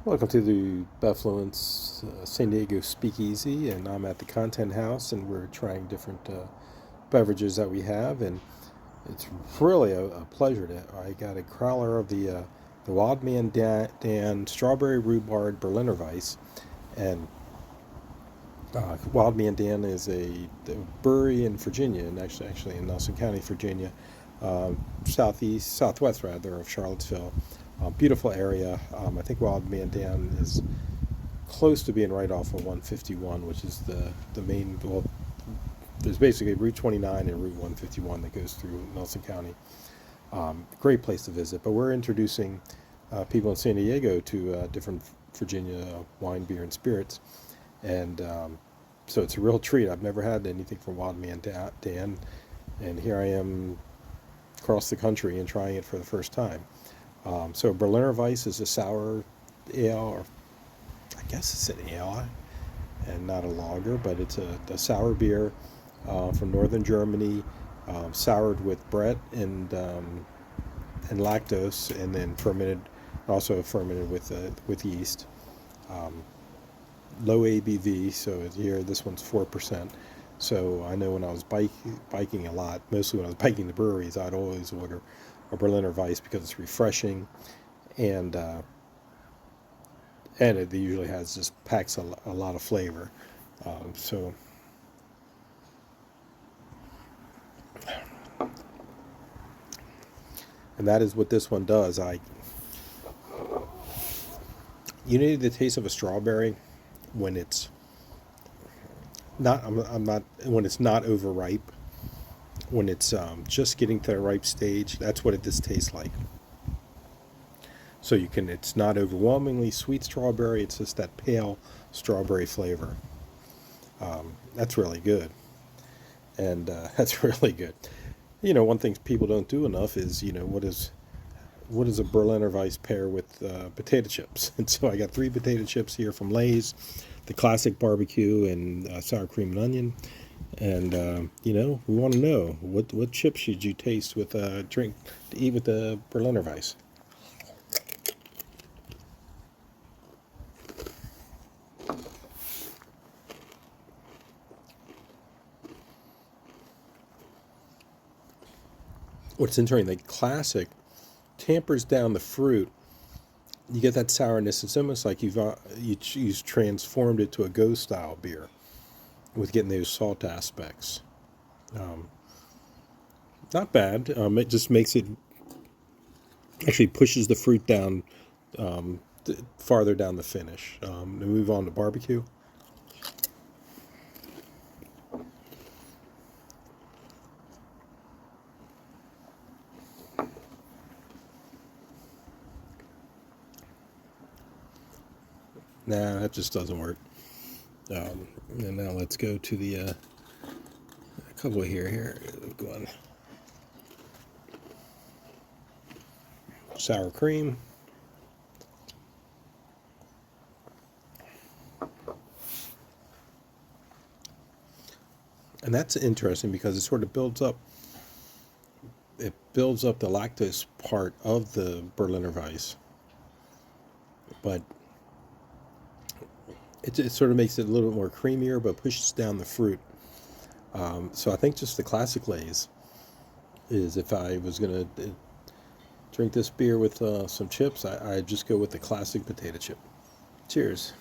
Welcome to the BevFluence San Diego Speakeasy, and I'm at the Content House, and we're trying different beverages that we have, and it's really a pleasure to. I got a crowler of the WildManDan Strawberry Rhubarb Berliner Weisse, and WildManDan is a brewery in Virginia, and actually in Nelson County, Virginia, southwest rather of Charlottesville. Beautiful area. I think WildManDan is close to being right off of 151, which is the main. Well, there's basically Route 29 and Route 151 that goes through Nelson County. Great place to visit. But we're introducing people in San Diego to different Virginia wine, beer, and spirits, and so it's a real treat. I've never had anything from WildManDan, and here I am across the country and trying it for the first time. So Berliner Weisse is a sour ale, or I guess it's an ale and not a lager, but it's a sour beer from northern Germany, soured with Brett and lactose, and then also fermented with yeast. Low ABV, so here this one's 4%. So I know when I was biking a lot, mostly when I was biking the breweries, I'd always order a Berliner Weisse because it's refreshing, and it usually packs a lot of flavor. So and that is what this one does. You need the taste of a strawberry when it's not. I'm not when it's not overripe. When it's just getting to the ripe stage, that's what this tastes like. So it's not overwhelmingly sweet strawberry, it's just that pale strawberry flavor. That's really good. And that's really good. One thing people don't do enough is, what does a Berliner Weisse pair with potato chips? And so I got 3 potato chips here from Lay's, the classic barbecue and sour cream and onion. And we want to know what chips should you taste with a drink to eat with the Berliner Weisse. What's interesting, the classic tampers down the fruit. You get that sourness. It's almost like you've transformed it to a Go style beer, with getting those salt aspects. Not bad. It just actually pushes the fruit down farther down the finish. To move on to barbecue. Nah, that just doesn't work. And now let's go to a couple here. Go on. Sour cream. And that's interesting because it sort of builds up the lactose part of the Berliner Weisse. But it sort of makes it a little bit more creamier, but pushes down the fruit. So I think just the classic Lay's is, if I was going to drink this beer with some chips, I'd just go with the classic potato chip. Cheers.